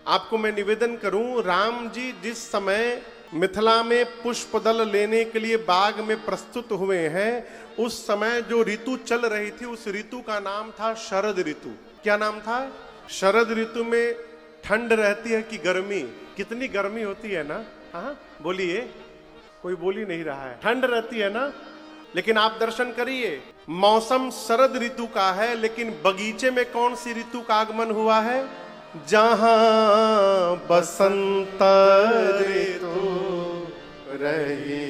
आपको मैं निवेदन करूं, राम जी जिस समय मिथिला में पुष्प दल लेने के लिए बाग में प्रस्तुत हुए हैं, उस समय जो ऋतु चल रही थी उस ऋतु का नाम था शरद ऋतु। क्या नाम था? शरद ऋतु में ठंड रहती है कि गर्मी? कितनी गर्मी होती है ना। हाँ बोलिए, कोई बोल ही नहीं रहा है। ठंड रहती है ना, लेकिन आप दर्शन करिए, मौसम शरद ऋतु का है, लेकिन बगीचे में कौन सी ऋतु का आगमन हुआ है? जहां बसंत ऋतु रही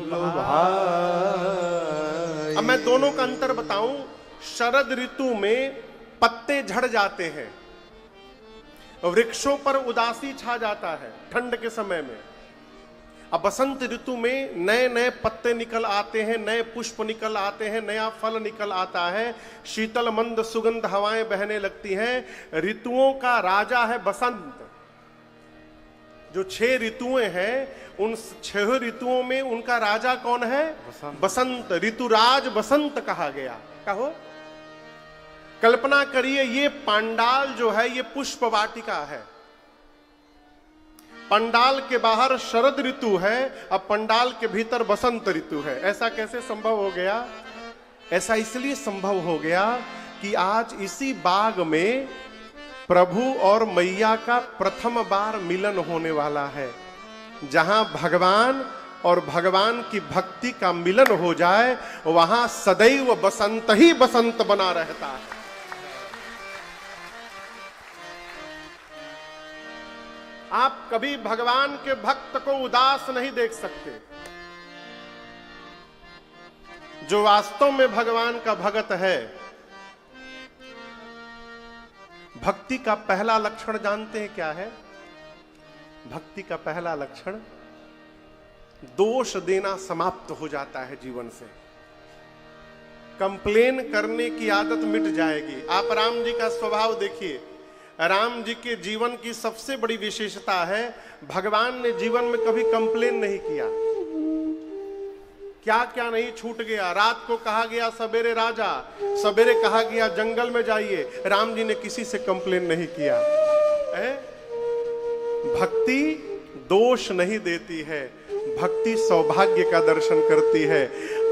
लुभाई। अब मैं दोनों का अंतर बताऊं। शरद ऋतु में पत्ते झड़ जाते हैं, वृक्षों पर उदासी छा जाता है ठंड के समय में। अब बसंत ऋतु में नए नए पत्ते निकल आते हैं, नए पुष्प निकल आते हैं, नया फल निकल आता है, शीतल मंद सुगंध हवाएं बहने लगती हैं। ऋतुओं का राजा है बसंत। जो 6 ऋतुएं हैं, उन 6 ऋतुओं में उनका राजा कौन है? बसंत। ऋतुराज बसंत कहा गया। कहो, कल्पना करिए, ये पांडाल जो है ये पुष्प वाटिका है। पंडाल के बाहर शरद ऋतु है, अब पंडाल के भीतर बसंत ऋतु है। ऐसा कैसे संभव हो गया? ऐसा इसलिए संभव हो गया कि आज इसी बाग में प्रभु और मैया का प्रथम बार मिलन होने वाला है। जहां भगवान और भगवान की भक्ति का मिलन हो जाए, वहां सदैव बसंत ही बसंत बना रहता है। आप कभी भगवान के भक्त को उदास नहीं देख सकते। जो वास्तव में भगवान का भक्त है, भक्ति का पहला लक्षण जानते हैं क्या है? भक्ति का पहला लक्षण, दोष देना समाप्त हो जाता है जीवन से। कंप्लेन करने की आदत मिट जाएगी। आप राम जी का स्वभाव देखिए। राम जी के जीवन की सबसे बड़ी विशेषता है, भगवान ने जीवन में कभी कंप्लेन नहीं किया। क्या क्या नहीं छूट गया। रात को कहा गया सवेरे राजा, सवेरे कहा गया जंगल में जाइए, राम जी ने किसी से कंप्लेन नहीं किया। भक्ति दोष नहीं देती है, भक्ति सौभाग्य का दर्शन करती है।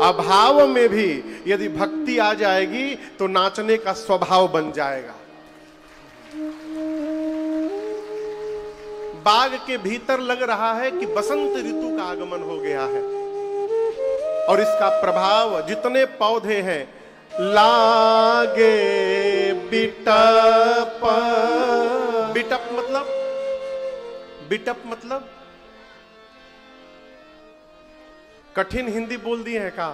अभाव में भी यदि भक्ति आ जाएगी तो नाचने का स्वभाव बन जाएगा। बाग के भीतर लग रहा है कि बसंत ऋतु का आगमन हो गया है, और इसका प्रभाव जितने पौधे हैं, लागे बिटप। बिटप मतलब, बिटप मतलब कठिन हिंदी बोल दिए हैं का?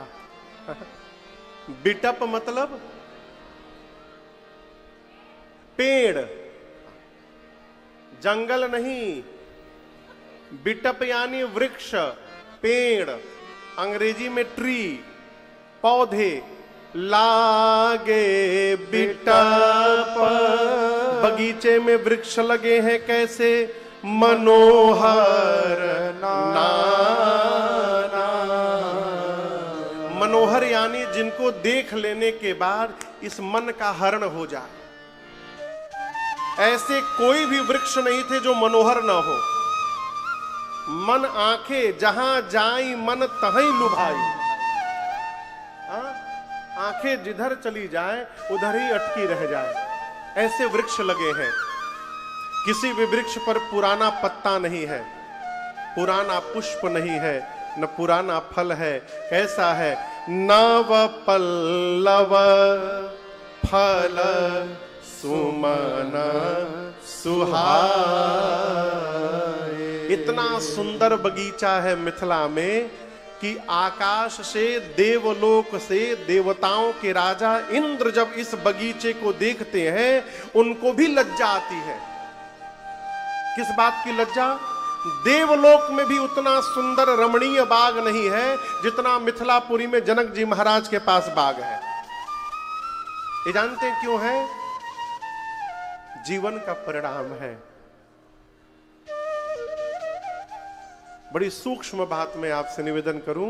बिटप मतलब पेड़, जंगल नहीं। बिटप यानी वृक्ष, पेड़, अंग्रेजी में ट्री, पौधे। लागे बिटप, बगीचे में वृक्ष लगे हैं कैसे? मनोहर नाना। मनोहर यानी जिनको देख लेने के बाद इस मन का हरण हो जाए। ऐसे कोई भी वृक्ष नहीं थे जो मनोहर ना हो। मन आंखें जहां जाई मन तहीं लुभाई। आंखें जिधर चली जाए उधर ही अटकी रह जाए, ऐसे वृक्ष लगे हैं। किसी भी वृक्ष पर पुराना पत्ता नहीं है, पुराना पुष्प नहीं है, न पुराना फल है। कैसा है? नव पल्लव फल सुमन सुहाए। इतना सुंदर बगीचा है मिथिला में कि आकाश से, देवलोक से देवताओं के राजा इंद्र जब इस बगीचे को देखते हैं उनको भी लज्जा आती है। किस बात की लज्जा? देवलोक में भी उतना सुंदर रमणीय बाग नहीं है जितना मिथिलापुरी में जनक जी महाराज के पास बाग है। ये जानते हैं क्यों है? जीवन का परिणाम है। बड़ी सूक्ष्म बात मैं आपसे निवेदन करूं,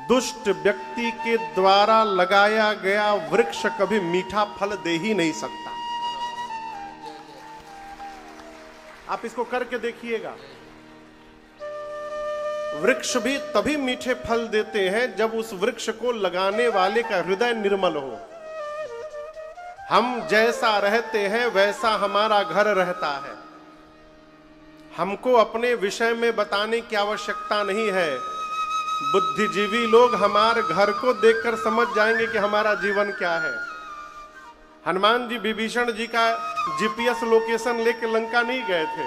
दुष्ट व्यक्ति के द्वारा लगाया गया वृक्ष कभी मीठा फल दे ही नहीं सकता। आप इसको करके देखिएगा। वृक्ष भी तभी मीठे फल देते हैं जब उस वृक्ष को लगाने वाले का हृदय निर्मल हो। हम जैसा रहते हैं वैसा हमारा घर रहता है। हमको अपने विषय में बताने की आवश्यकता नहीं है। बुद्धिजीवी लोग हमारे घर को देखकर समझ जाएंगे कि हमारा जीवन क्या है। हनुमान जी विभीषण जी का जीपीएस लोकेशन लेके लंका नहीं गए थे,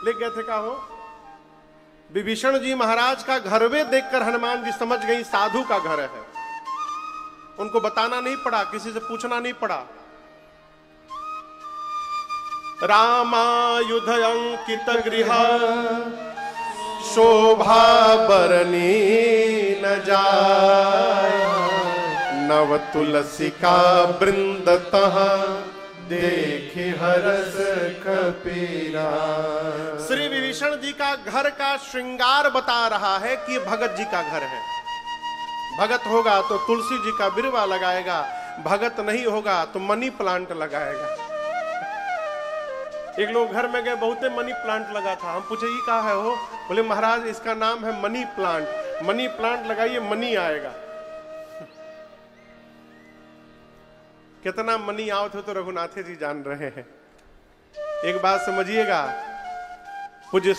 ले गए थे। क्या हो, विभीषण जी महाराज का घर वे देखकर हनुमान जी समझ गई साधु का घर है। उनको बताना नहीं पड़ा, किसी से पूछना नहीं पड़ा। रामायुध अंकित गृह शोभा बरनी न जाय, नव तुलसी का वृंद तहाँ देखे हरस कपीरा। श्री विभीषण जी का घर का श्रृंगार बता रहा है कि भगत जी का घर है। भगत होगा तो तुलसी जी का बिरवा लगाएगा, भगत नहीं होगा तो मनी प्लांट लगाएगा। एक लोग घर में गए, बहुते मनी प्लांट लगा था। हम पूछे ये कहा है? हो बोले महाराज इसका नाम है मनी प्लांट। मनी प्लांट लगाइए मनी आएगा। कितना मनी आओ थे तो रघुनाथे जी जान रहे हैं। एक बात समझिएगा, पूज्य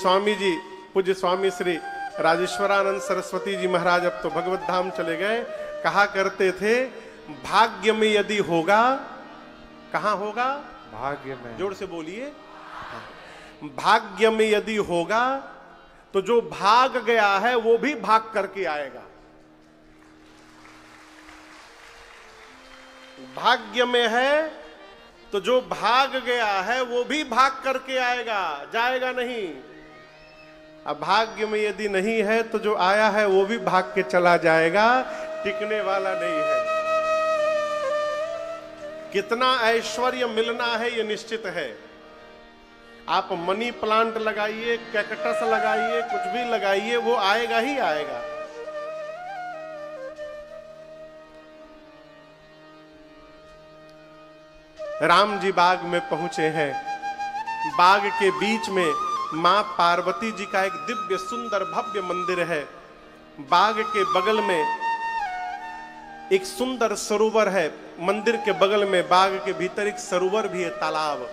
स्वामी श्री राजेश्वरानंद सरस्वती जी महाराज अब तो भगवत धाम चले गए, कहा करते थे भाग्य में यदि होगा, कहां होगा? भाग्य में। जोर से बोलिए। भाग्य में यदि होगा तो जो भाग गया है वो भी भाग करके आएगा। भाग्य में है तो जो भाग गया है वो भी भाग करके आएगा, जाएगा नहीं। अब भाग्य में यदि नहीं है तो जो आया है वो भी भाग के चला जाएगा, टिकने वाला नहीं है। कितना ऐश्वर्य मिलना है ये निश्चित है। आप मनी प्लांट लगाइए, कैक्टस लगाइए, कुछ भी लगाइए, वो आएगा ही आएगा। राम जी बाग में पहुंचे हैं। बाग के बीच में मां पार्वती जी का एक दिव्य सुंदर भव्य मंदिर है। बाग के बगल में एक सुंदर सरोवर है। मंदिर के बगल में बाग के भीतर एक सरोवर भी है, तालाब।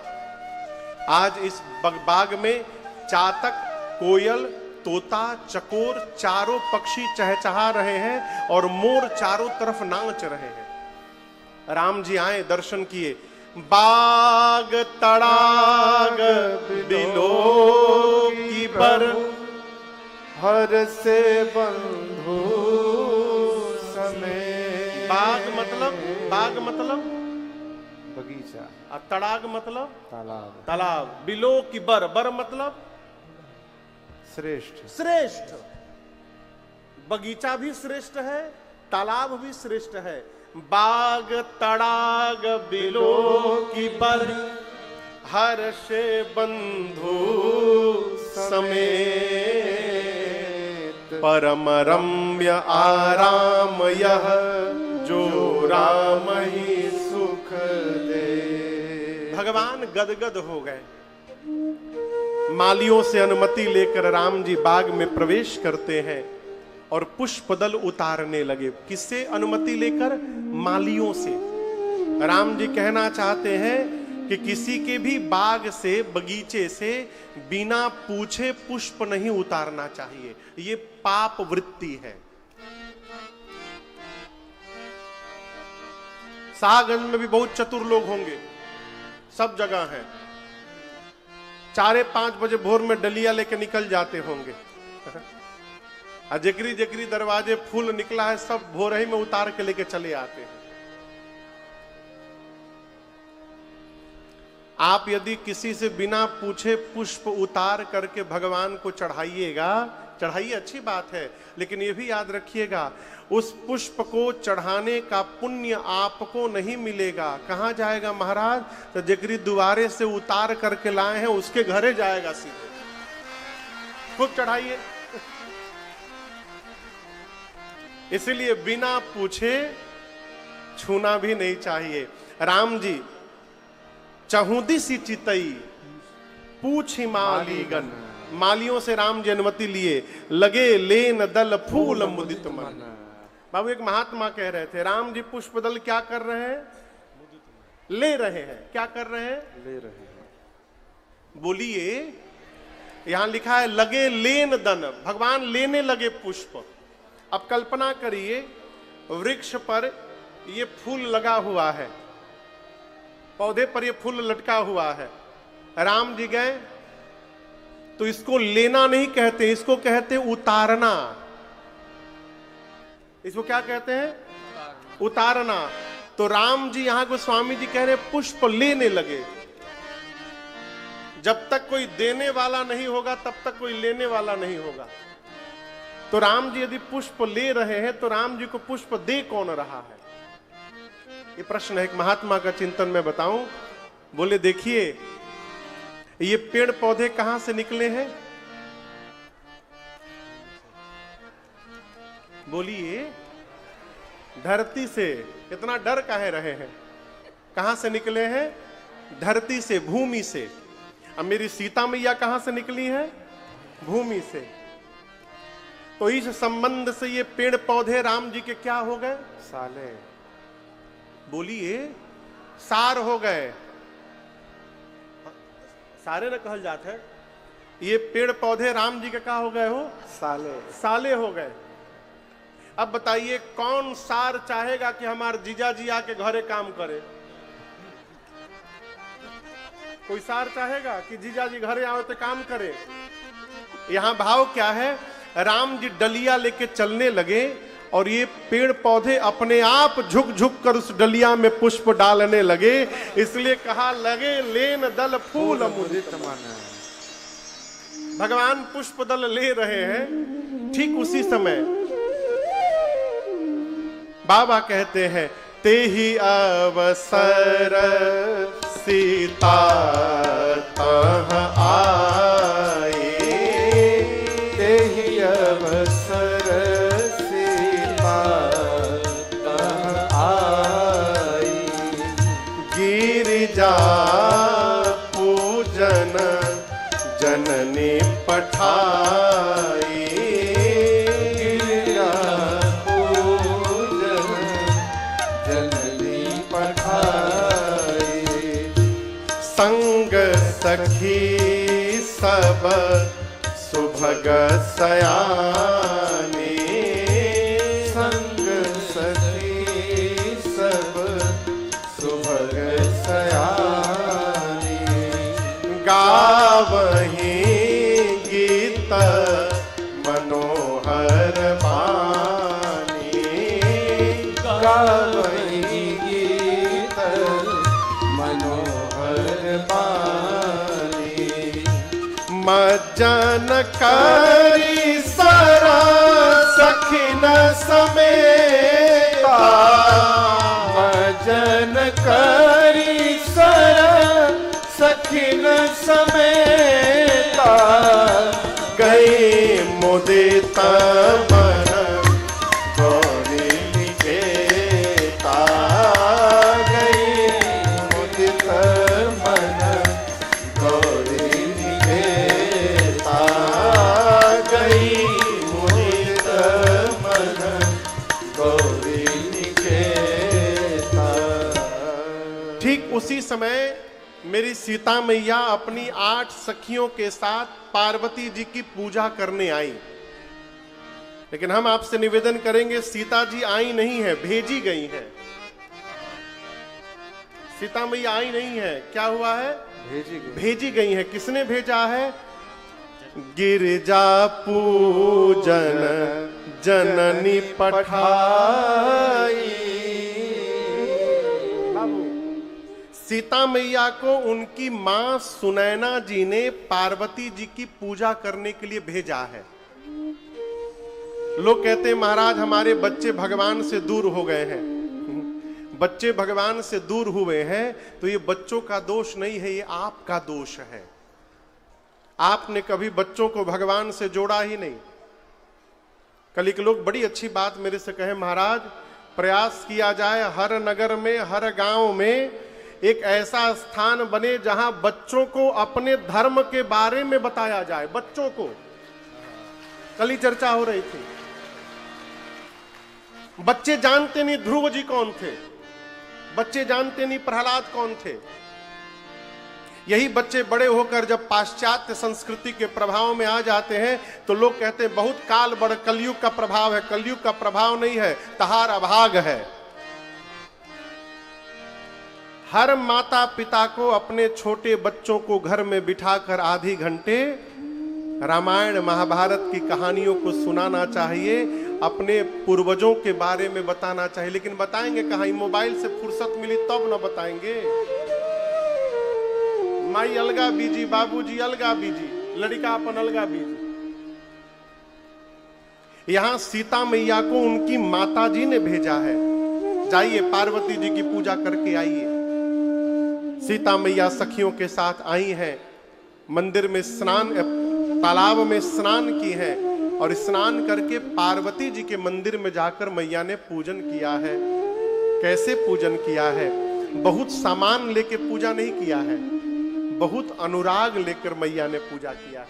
आज इस बाग में चातक, कोयल, तोता, चकोर चारों पक्षी चहचहा रहे हैं और मोर चारों तरफ नाच रहे हैं। राम जी आए, दर्शन किए। बाग तड़ाग बिलो की पर हर से बंधु समय। बाग मतलब बगीचा, और तड़ाग मतलब तालाब। तालाब। बिलो की बर मतलब श्रेष्ठ। श्रेष्ठ। बगीचा भी श्रेष्ठ है, तालाब भी श्रेष्ठ है। बाग तड़ाग बिलो की बर हर से बंधु समेत, परम रम्य आराम यह जो राम ही सुख दे। भगवान गदगद हो गए। मालियों से अनुमति लेकर राम जी बाग में प्रवेश करते हैं और पुष्पदल उतारने लगे। किससे अनुमति लेकर? मालियों से। राम जी कहना चाहते हैं कि किसी के भी बाग से, बगीचे से बिना पूछे पुष्प नहीं उतारना चाहिए। ये पाप वृत्ति है। शाहगंज में भी बहुत चतुर लोग होंगे, सब जगह हैं। 4-5 बजे भोर में डलिया लेके निकल जाते होंगे। जकरी जकरी दरवाजे फूल निकला है, सब भोर ही में उतार के लेके चले आते हैं। आप यदि किसी से बिना पूछे पुष्प उतार करके भगवान को चढ़ाइएगा, चढ़ाइए, अच्छी बात है, लेकिन यह भी याद रखिएगा उस पुष्प को चढ़ाने का पुण्य आपको नहीं मिलेगा। कहां जाएगा महाराज? तो जकरी दुआरे से उतार करके लाए हैं उसके घरे जाएगा सीधे। खूब चढ़ाइए। इसलिए बिना पूछे छूना भी नहीं चाहिए। राम जी चहुदी सी चितई, पूछ मालीगन, मालियों से राम जी अनुमति लिए, लगे लेन दल फूल मुदित मन। बाबू एक महात्मा कह रहे थे राम जी पुष्प दल क्या कर रहे हैं? ले रहे हैं। क्या कर रहे हैं? ले रहे हैं। बोलिए, यहां लिखा है लगे लेन दन, भगवान लेने लगे पुष्प। अब कल्पना करिए वृक्ष पर ये फूल लगा हुआ है, पौधे पर ये फूल लटका हुआ है, राम जी गए तो इसको लेना नहीं कहते, इसको कहते उतारना। इसको क्या कहते हैं? उतारना। तो राम जी यहां को स्वामी जी कह रहे पुष्प लेने लगे। जब तक कोई देने वाला नहीं होगा तब तक कोई लेने वाला नहीं होगा। तो राम जी यदि पुष्प ले रहे हैं तो राम जी को पुष्प दे कौन रहा है? ये प्रश्न है। एक महात्मा का चिंतन में बताऊं, बोले देखिए ये पेड़ पौधे कहां से निकले हैं? बोलिए, धरती से। इतना डर काहे रहे हैं? कहां से निकले हैं? धरती से, भूमि से। अब मेरी सीता मैया कहां से निकली है? भूमि से। तो इस संबंध से ये पेड़ पौधे राम जी के क्या हो गए? साले। बोलिए, सार हो गए। सारे न कहल जाते हैं। ये पेड़ पौधे राम जी के क्या हो गए हो? साले। साले हो गए। अब बताइए कौन सार चाहेगा कि हमारे जीजा जी आके घरे काम करे? कोई सार चाहेगा कि जीजा जी घरे आओ तो काम करे? यहां भाव क्या है? राम जी डलिया लेके चलने लगे और ये पेड़ पौधे अपने आप झुक झुक कर उस डलिया में पुष्प डालने लगे। इसलिए कहा लगे लेन दल फूल मुदित मन। भगवान पुष्प दल ले रहे हैं। ठीक उसी समय बाबा कहते हैं ते ही अवसर सीता तह आए, ते ही अवसर सीता तह आई। गिरिजा पूजन जननी पठाई। गिरिजा पूजन जननी पठाई। संग सखी सब सुभग सयानी। संग सखी सब सुभग सयानी। गावही गीत मनोहर बानी। गावही गीत मनोहर बानी। मज्जन करी सरा सखिन समेता। भजन करी सर सखिन समेता। गई मुदित मन गौरी निकेता। गई मुदित मन गौरी निकेता। गई मुदित मन गौरी निकेता। ठीक उसी समय मेरी सीता मैया अपनी 8 सखियों के साथ पार्वती जी की पूजा करने आई। लेकिन हम आपसे निवेदन करेंगे सीता जी आई नहीं है, भेजी गई हैं। सीता मैया आई नहीं है, क्या हुआ है? भेजी गई है। किसने भेजा है? गिरिजा पूजन जननी पठाई। सीता मैया को उनकी मां सुनैना जी ने पार्वती जी की पूजा करने के लिए भेजा है। लोग कहते हैं महाराज हमारे बच्चे भगवान से दूर हो गए हैं। बच्चे भगवान से दूर हुए हैं तो ये बच्चों का दोष नहीं है, ये आपका दोष है। आपने कभी बच्चों को भगवान से जोड़ा ही नहीं। कल एक लोग बड़ी अच्छी बात मेरे से कहे महाराज प्रयास किया जाए हर नगर में हर गांव में एक ऐसा स्थान बने जहां बच्चों को अपने धर्म के बारे में बताया जाए। बच्चों को, कल ही चर्चा हो रही थी, बच्चे जानते नहीं ध्रुव जी कौन थे, बच्चे जानते नहीं प्रहलाद कौन थे। यही बच्चे बड़े होकर जब पाश्चात्य संस्कृति के प्रभाव में आ जाते हैं तो लोग कहते हैं बहुत काल बढ़ कलयुग का प्रभाव है। कलयुग का प्रभाव नहीं है, तहार अभाग है। हर माता पिता को अपने छोटे बच्चों को घर में बिठाकर आधी घंटे रामायण महाभारत की कहानियों को सुनाना चाहिए, अपने पूर्वजों के बारे में बताना चाहिए। लेकिन बताएंगे कहां? मोबाइल से फुर्सत मिली तब ना बताएंगे। माई अलगा बीजी, बाबूजी अलगा बीजी, लड़का अपन अलगा बीजी। यहां सीता मैया को उनकी माता जी ने भेजा है, जाइए पार्वती जी की पूजा करके आइए। सीता मैया सखियों के साथ आई हैं, मंदिर में स्नान, तालाब में स्नान की है और स्नान करके पार्वती जी के मंदिर में जाकर मैया ने पूजन किया है। कैसे पूजन किया है? बहुत सामान लेके पूजा नहीं किया है, बहुत अनुराग लेकर मैया ने पूजा किया है।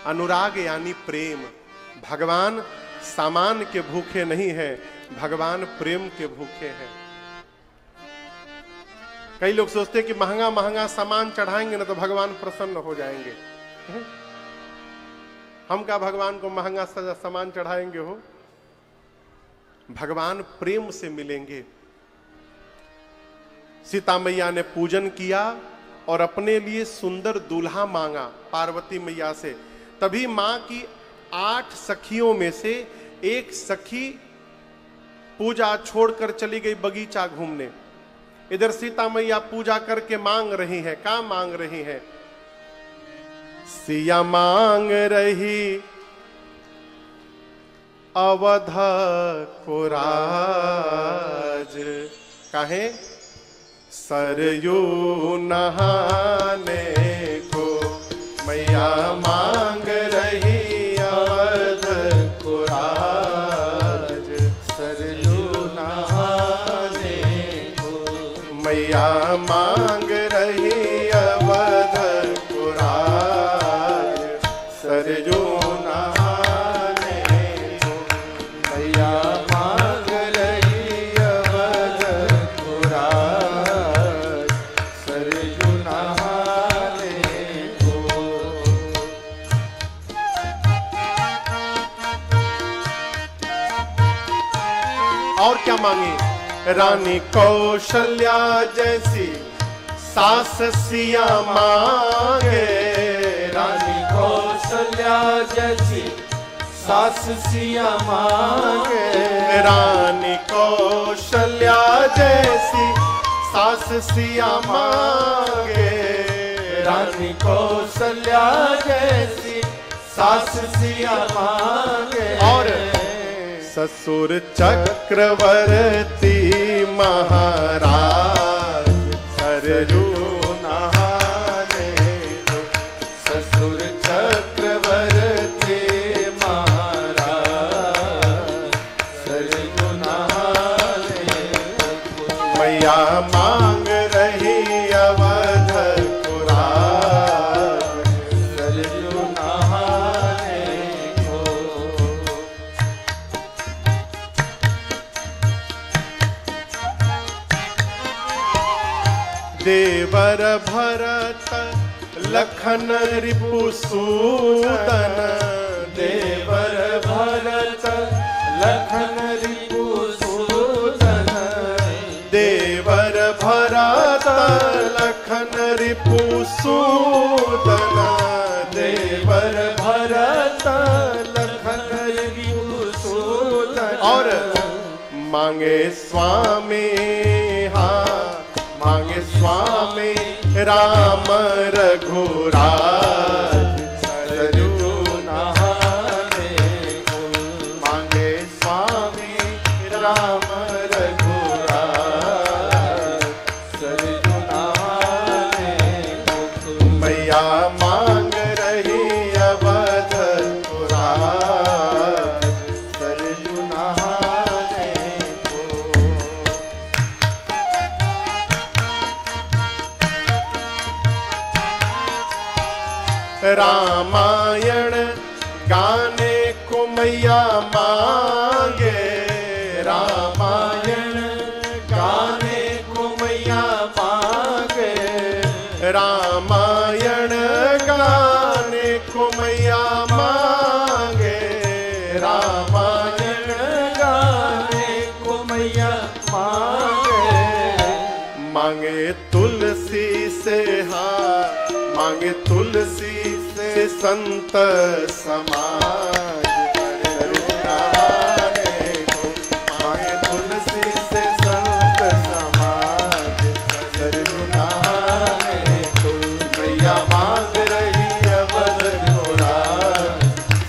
अनुराग यानी प्रेम। भगवान सामान के भूखे नहीं है, भगवान प्रेम के भूखे हैं। कई लोग सोचते हैं कि महंगा महंगा सामान चढ़ाएंगे ना तो भगवान प्रसन्न हो जाएंगे। हम क्या भगवान को महंगा सामान चढ़ाएंगे हो? भगवान प्रेम से मिलेंगे। सीता मैया ने पूजन किया और अपने लिए सुंदर दूल्हा मांगा पार्वती मैया से। तभी मां की 8 सखियों में से एक सखी पूजा छोड़कर चली गई बगीचा घूमने। इधर सीता मैया पूजा करके मांग रही है। क्या मांग रही है? सिया मांग रही अवध को राज, काहे? सरयू नहाने को मैया मांग रही अवध को राज। सरयू नहाने को मैया मांग रही अवध को राज। सरयू नहाने को मैया मांग रही अवध को राज। सरयू नहाने को। और क्या मांगी? रानी कौशल्या जैसी सास सिया मांगे। रानी कौशल्या जैसी सास सिया मांगे। रानी कौशल्या जैसी सास सिया मांगे। रानी कौशल्या जैसी सास सिया मांगे। और ससुर चक्रवर्ती महाराज सरयू नहाने को। ससुर चक्रवर्ती महाराज सरयू नहाने को। मैया मांग रही अवध को राज। सरयू नहाने को। देवर भरत लखन रिपुसूदन। देवर भरत लखन रिपुसूदन। देवर भरत लखन रिपुसूदन। देवर भरत लखन रिपुसूदन। और मांगे स्वामी, हाँ मांगे स्वामी राम रघुराज। सरयू नहाने को। मांगे स्वामी राम रघुराज। सरयू नहाने को। मैया मांग रही अवध को राज। सरयू नहाने को। रामायण गाने को मैया मांगे, रामायण गाने को मैया मांगे, रामायण गाने को मैया मांगे, रामायण गाने को मैया मांगे, मांगे तुलसी से हार, मांगे तुलसी से संत समाज, करुणाने को मांगे तुलसी से संत समाज, करुणाने को मैया मांग रही अवध घोड़ा,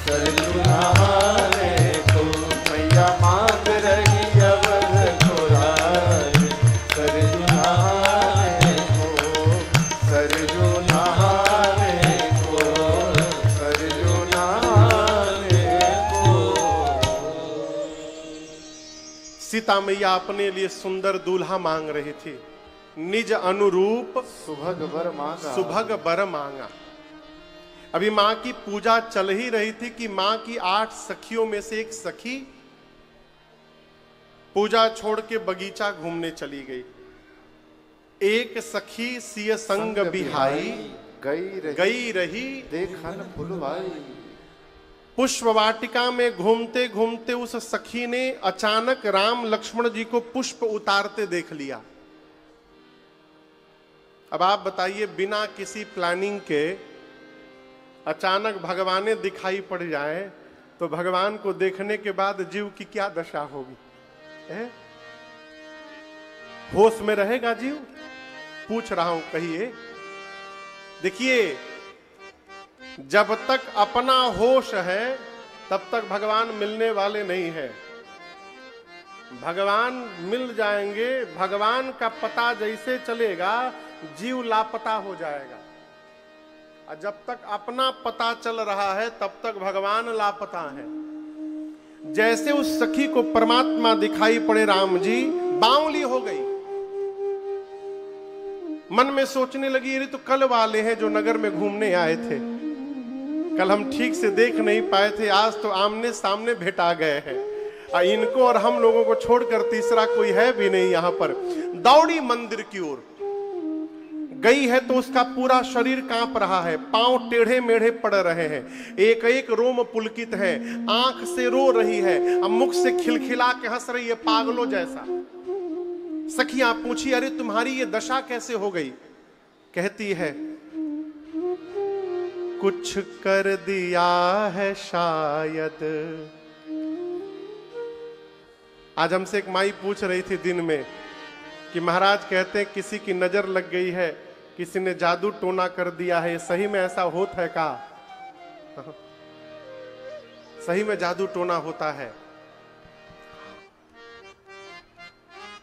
करुणाने को मैया मांग रही अवध घोड़ा, करुणाने को सरजू नहाने को, सरजू नहाने को। सीता मैया अपने लिए सुंदर दूल्हा मांग रही थी, निज अनुरूप सुभग वर मांगा, सुभग बर मांगा। अभी मां की पूजा चल ही रही थी कि मां की 8 सखियों में से एक सखी पूजा छोड़ के बगीचा घूमने चली गई। एक सखी सिय संग बिहाई, गई रही देखन फुलवाई, पुष्प वाटिका में घूमते घूमते उस सखी ने अचानक राम लक्ष्मण जी को पुष्प उतारते देख लिया। अब आप बताइए, बिना किसी प्लानिंग के अचानक भगवान दिखाई पड़ जाए तो भगवान को देखने के बाद जीव की क्या दशा होगी? होश में रहेगा जीव? पूछ रहा हूं, कहिए। देखिए, जब तक अपना होश है तब तक भगवान मिलने वाले नहीं है। भगवान मिल जाएंगे, भगवान का पता जैसे चलेगा जीव लापता हो जाएगा। और जब तक अपना पता चल रहा है तब तक भगवान लापता है। जैसे उस सखी को परमात्मा दिखाई पड़े राम जी, बावली हो गई। मन में सोचने लगी, ये तो कल वाले हैं जो नगर में घूमने आए थे, कल हम ठीक से देख नहीं पाए थे, आज तो आमने सामने भेटा गए हैं। इनको और हम लोगों को छोड़कर तीसरा कोई है भी नहीं यहां पर। दौड़ी मंदिर की ओर गई है तो उसका पूरा शरीर कांप रहा है, पांव टेढ़े मेढ़े पड़ रहे हैं, एक एक रोम पुलकित है, आंख से रो रही है, अब मुख से खिलखिला के हंस रही है पागलों जैसा। सखियां पूछी, अरे तुम्हारी ये दशा कैसे हो गई? कहती है, कुछ कर दिया है शायद। आज हमसे एक माई पूछ रही थी दिन में कि महाराज कहते हैं किसी की नजर लग गई है, किसी ने जादू टोना कर दिया है, सही में ऐसा होता है का? सही में जादू टोना होता है,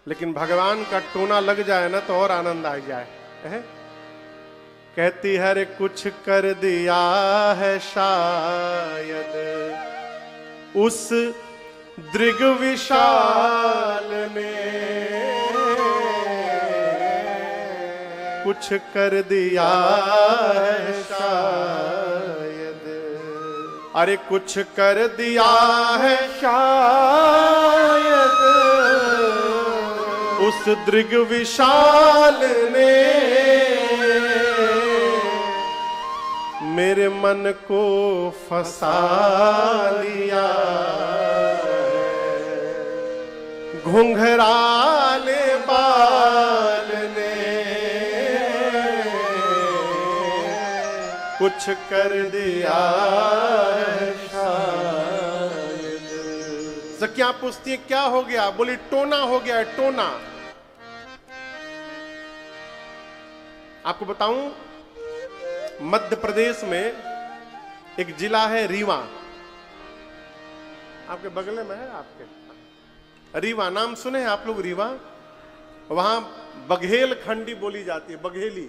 लेकिन भगवान का टोना लग जाए ना तो और आनंद आ जाए। कहती है, रे कुछ कर दिया है शायद उस दृग विशाल ने, कुछ कर दिया है शायद, अरे कुछ कर दिया है शायद उस दृग विशाल ने, मेरे मन को फंसा लिया, घुंघराले बाल ने कुछ कर दिया है शायद। सखियां पूछती है, क्या हो गया? बोली, टोना हो गया है, टोना। आपको बताऊं, मध्य प्रदेश में एक जिला है रीवा, आपके बगल में है, आपके रीवा नाम सुने हैं आप लोग? रीवा, वहां बघेल खंडी बोली जाती है, बघेली।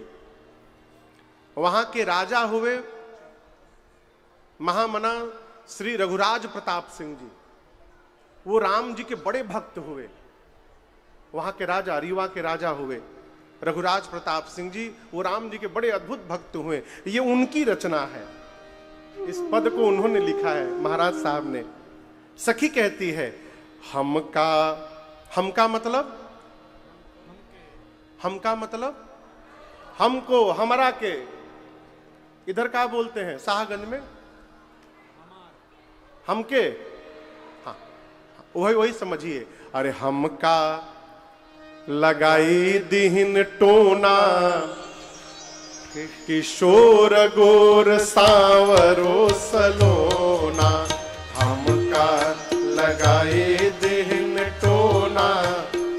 वहां के राजा हुए महामना श्री रघुराज प्रताप सिंह जी। वो राम जी के बड़े भक्त हुए, वहां के राजा, रीवा के राजा हुए। रघुराज प्रताप सिंह जी वो राम जी के बड़े अद्भुत भक्त हुए, ये उनकी रचना है। इस पद को उन्होंने लिखा है महाराज साहब ने। सखी कहती है हमका मतलब हमको, हमरा के, इधर क्या बोलते हैं शाहगंज में हमके, हाँ वही समझिए। अरे हमका लगाई दिहिन टोना, किशोर गोर सांवरो सलोना। हमका लगाई दिहिन टोना,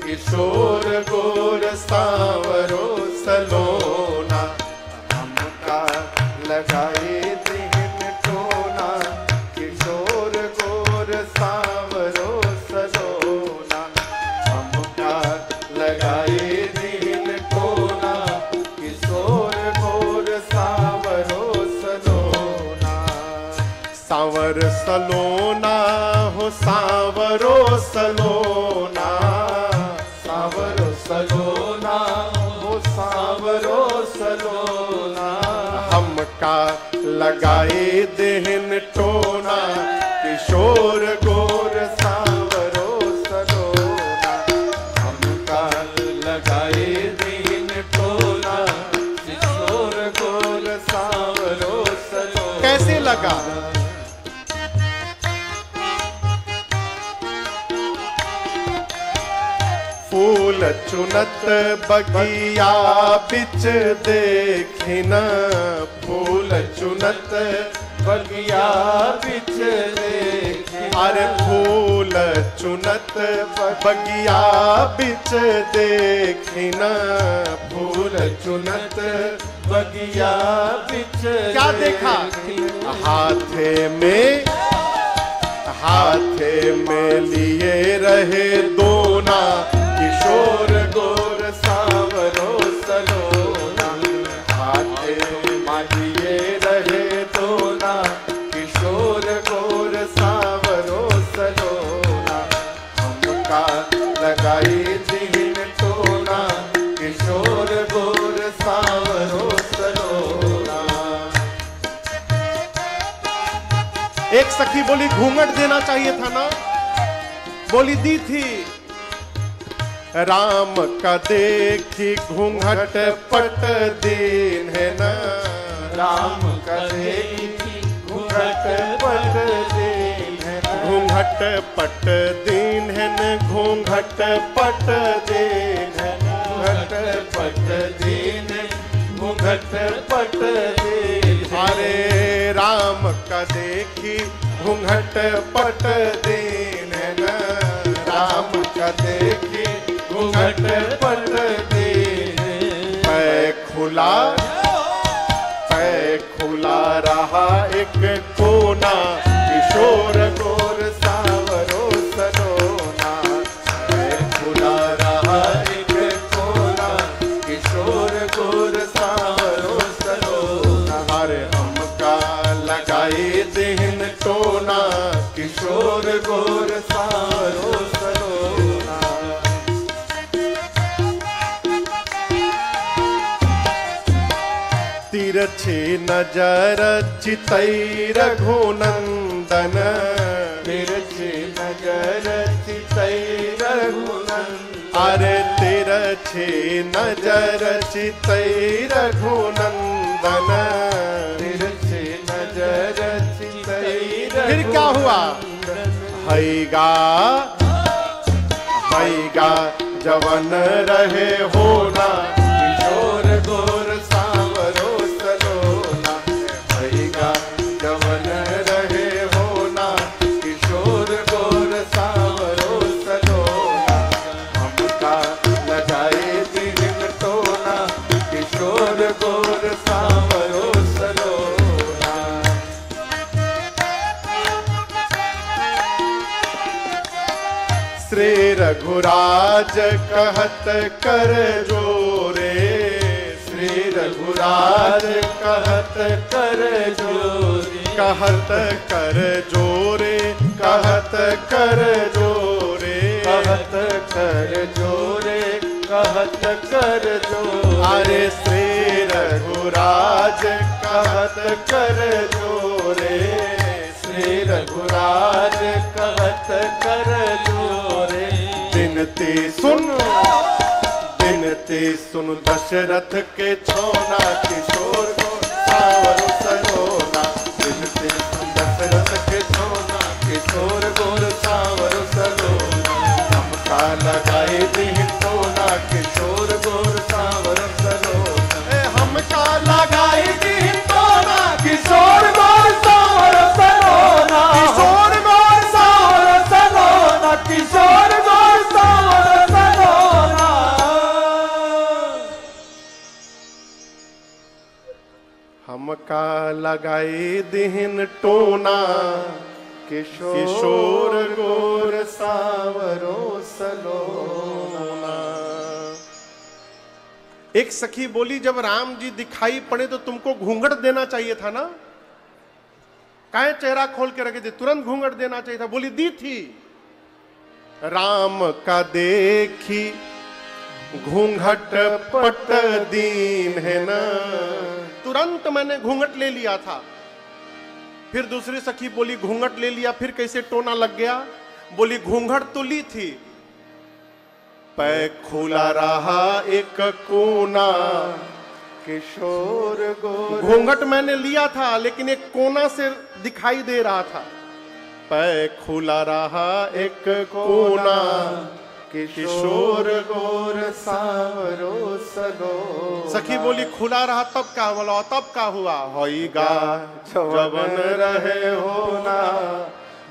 किशोर गोर सांवरो सलोना। हमका लगाई दिहिन टोना, किशोर गोर सांवरो सलोना। हमका लगाई दिहिन टोना, किशोर गोर सांवरो सलोना। सांवर सलोना हो सांवरो सलोना, सांवरो सलोना हो सांवरो सलोना। हमका लगाए देहन टोना, किशोर गोर सांवरो सलोना। हमका लगाए देहन टोना, किशोर गोर सांवरो सलोना। कैसे लगा? फूल चुनत बगिया बिच देखिना, फूल चुनत बगिया बिच देखिना। अरे फूल चुनत बगिया बिच देखिना, फूल चुनत बगिया बिच। क्या देखा? हाथे में लिए रहे दोना, किशोर गोर सांवरो सलोना। हाथे में लिए रहे दोना, किशोर गोर सांवरो सलोना। हमका लगाई दिहिन टोना, किशोर गोर सांवरो सलोना। एक सखी बोली घूंघट देना चाहिए था ना, बोली दी थी। राम का देखी घूंघट पट दीन है ना, राम का देखी घूंघट पट दीन है। घूंघट पट दीन है न, घूंघट पट दीन है। घूंघट पट दीन, घूंघट पट दीन। अरे राम का देखी घूंघट पट दीन है न, राम का देखी घूंघट पट दीन। पै खुला रहा एक कोना, किशोर गोर सांवरो सलोना। पै खुला रहा एक कोना, किशोर गोर सांवरो सलोना। अरे हमका लगाई दिहिन टोना, किशोर गोर सांवरो सलोना। तिरछी नजर चितई रघुनंदन, तिरछी नजर चितई रघुनंदन। अरे तिरछी नजर चितई रघुनंदन, तिरछी नजर चितई रघुनंदन। फिर क्या हुआ? हैगा जवन रहे होना, किशोर गोर सांवरो सलोना। हैगा जवन रहे होना, किशोर गोर सांवरो सलोना। हमका लगाए दिहिन टोना, किशोर गोर सांवरो सलोना। श्री रघुराज कहत कर जोरे, श्री रघुराज कहत कर जोरे। कहत कर जोरे, कहत कर जोरे, कहत कर जोरे, कहत कर जो अरे श्री रघुराज कहत कर जो रे श्री रघुराज कहत कर जो रे बिनती सुन दशरथ के छोना किशोर को सावरो सलोना बिनती सुन दशरथ के छोना किशोर गोर सावर सलोना हमका लगाई दीन टोना किशोर गोर सावर सलोना हमका लगाई दी टोना किशोर गोर सावर सलोना किशोर गोर सावर सलोना किशोर गोर सावर सलोना हमका लगाई दीन टोना किशोर गोर सावरो सलोना। एक सखी बोली जब राम जी दिखाई पड़े तो तुमको घूंघट देना चाहिए था ना, काहे चेहरा खोल के रखे थे, तुरंत घूंघट देना चाहिए था। बोली दी थी, राम का देखी घूंघट पट दीन है ना, तुरंत मैंने घूंघट ले लिया था। फिर दूसरी सखी बोली घूंघट ले लिया फिर कैसे टोना लग गया? बोली घूंघट तो ली थी, पै खुला रहा एक कोना, किशोर गोर घूंघट मैंने लिया था लेकिन एक कोना से दिखाई दे रहा था, पै खुला रहा एक कोना, किशोर गोर सावरो सलोना। सखी बोली खुला रहा तब क्या बोला? तब क्या हुआ? होइगा जवन रहे होना,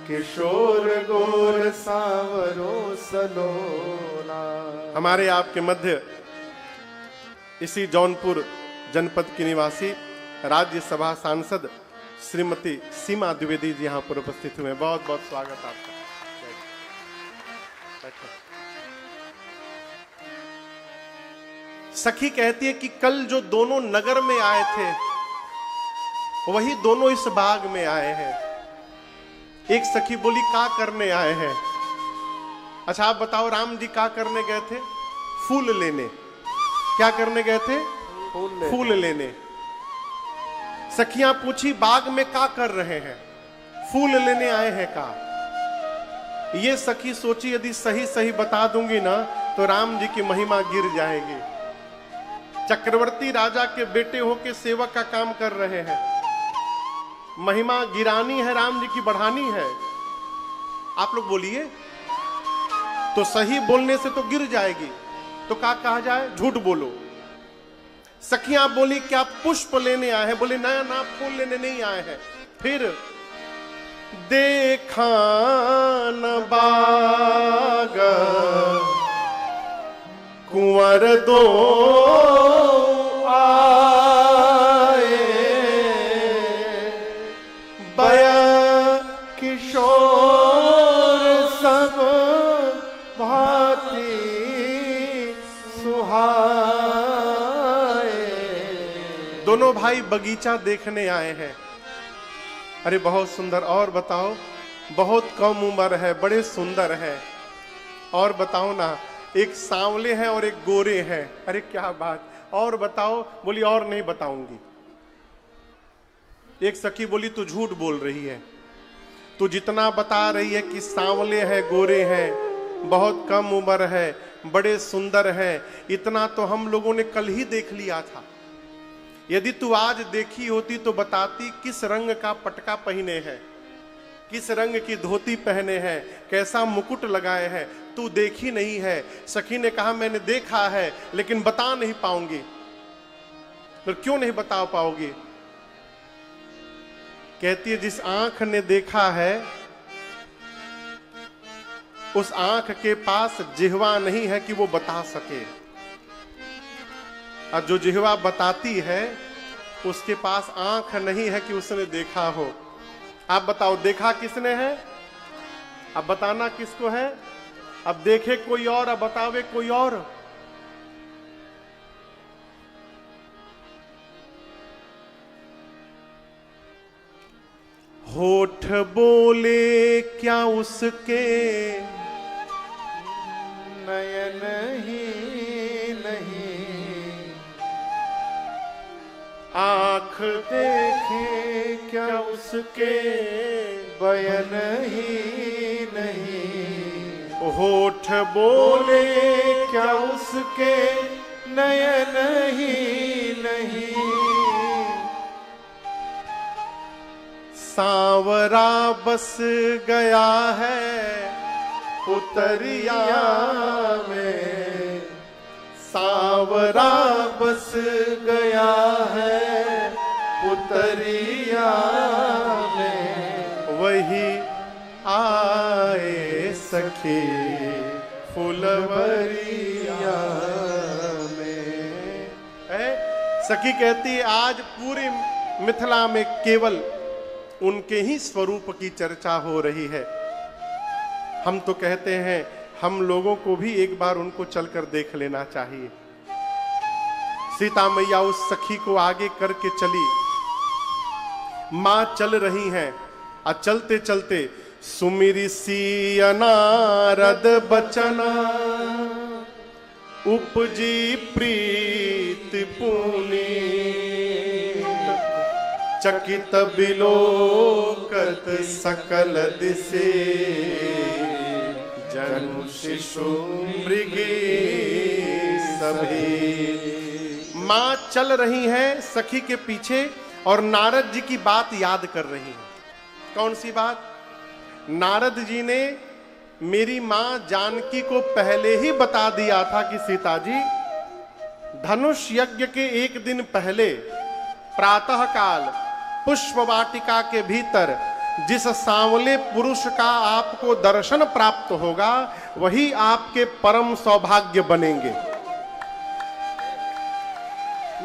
किशोर गोर सावरो सलोना। हमारे आपके मध्य इसी जौनपुर जनपद की निवासी राज्यसभा सांसद श्रीमती सीमा द्विवेदी जी यहाँ पर उपस्थित हुए। बहुत बहुत स्वागत आपका। सखी कहती है कि कल जो दोनों नगर में आए थे वही दोनों इस बाग में आए हैं। एक सखी बोली क्या करने आए हैं? अच्छा आप बताओ, राम जी क्या करने गए थे? फूल लेने। क्या करने गए थे? फूल लेने। सखियां पूछी बाग में क्या कर रहे हैं? फूल लेने आए हैं का? ये सखी सोची यदि सही सही बता दूंगी ना तो राम जी की महिमा गिर जाएगी। चक्रवर्ती राजा के बेटे होके सेवक का काम कर रहे हैं, महिमा गिरानी है राम जी की, बढ़ानी है। आप लोग बोलिए, तो सही बोलने से तो गिर जाएगी, तो क्या कहा जाए? झूठ बोलो। सखियां बोली क्या पुष्प लेने आए हैं? बोले ना ना फूल लेने नहीं आए हैं। फिर देखा न बाग कुंवर दो आए, बया किशोर सब भांति सुहाए। दोनों भाई बगीचा देखने आए हैं। अरे बहुत सुंदर। और बताओ, बहुत कम उम्र है, बड़े सुंदर है। और बताओ ना, एक सांवले हैं और एक गोरे हैं। अरे क्या बात। और बताओ। बोली और नहीं बताऊंगी। एक सखी बोली तू झूठ बोल रही है, तू जितना बता रही है कि सांवले हैं गोरे हैं, बहुत कम उम्र है, बड़े सुंदर हैं, इतना तो हम लोगों ने कल ही देख लिया था। यदि तू आज देखी होती तो बताती किस रंग का पटका पहने हैं, किस रंग की धोती पहने हैं, कैसा मुकुट लगाए हैं। तू देखी नहीं है। सखी ने कहा मैंने देखा है लेकिन बता नहीं पाऊंगी। तो क्यों नहीं बता पाओगी? कहती है जिस आंख ने देखा है उस आंख के पास जिह्वा नहीं है कि वो बता सके, और जो जिह्वा बताती है उसके पास आंख नहीं है कि उसने देखा हो। आप बताओ देखा किसने है? अब बताना किसको है? अब देखे कोई और, अब बतावे कोई और। होठ बोले क्या उसके, नयन ही आँख देखे क्या उसके बयन ही नहीं, होठ बोले बोले क्या उसके नयन ही नहीं। सांवरा बस गया है उतरिया में, सांवरा बस गया है उतरिया में। वही आए सखी फुलवरिया में। सखी कहती है आज पूरी मिथिला में केवल उनके ही स्वरूप की चर्चा हो रही है। हम तो कहते हैं हम लोगों को भी एक बार उनको चलकर देख लेना चाहिए। सीता मैया उस सखी को आगे करके चली, मां चल रही हैं और चलते चलते सुमिरी सिया नारद बचना, उपजी प्रीत पुनी, चकित बिलोकत सकल दिसे, जनु शिशु मृगी सभी। मां चल रही हैं सखी के पीछे और नारद जी की बात याद कर रही हैं। कौन सी बात? नारद जी ने मेरी मां जानकी को पहले ही बता दिया था कि सीता जी धनुष यज्ञ के एक दिन पहले प्रातः काल पुष्प वाटिका के भीतर जिस सांवले पुरुष का आपको दर्शन प्राप्त होगा वही आपके परम सौभाग्य बनेंगे।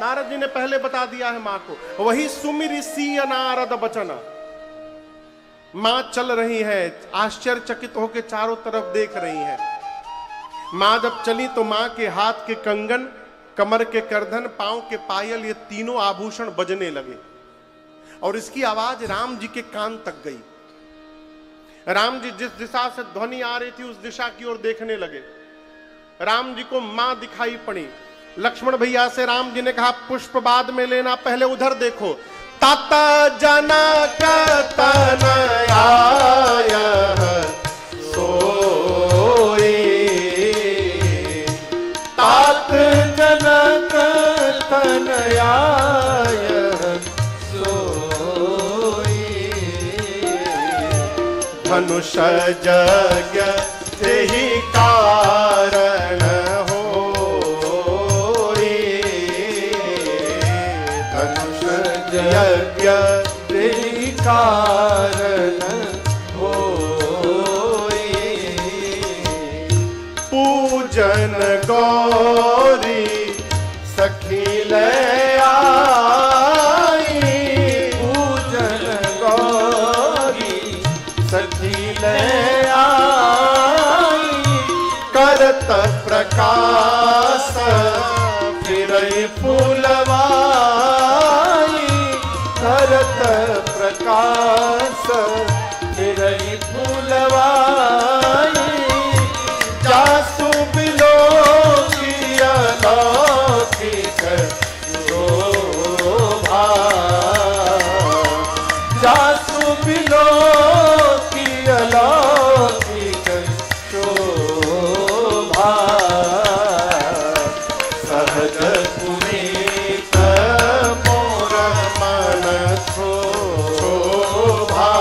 नारद जी ने पहले बता दिया है मां को। वही सुमिरि सिय नारद बचन। मां चल रही है, आश्चर्यचकित होकर चारों तरफ देख रही है। मां जब चली तो मां के हाथ के कंगन, कमर के करधन, पांव के पायल, ये तीनों आभूषण बजने लगे और इसकी आवाज राम जी के कान तक गई। राम जी जिस दिशा से ध्वनि आ रही थी उस दिशा की ओर देखने लगे। राम जी को मां दिखाई पड़ी। लक्ष्मण भैया से राम जी ने कहा पुष्प बाद में लेना, पहले उधर देखो। ताता जनक तनया सोई, तात जनक तनया सोई, धनुष यज्ञ तेहि कारण यज्ञ तेहि कारण होई। पूजन गौरी सखी ले आई, पूजन गौरी सखी ले आई, करत प्रकाश फिरई फूलवा, करत प्रकाश फिरई फूलवाई, जासु बिलो किया लौकिक शोभा, जासु बिलो की अलौकिक शोभा, सहज पुनीत मोर मन शोभा,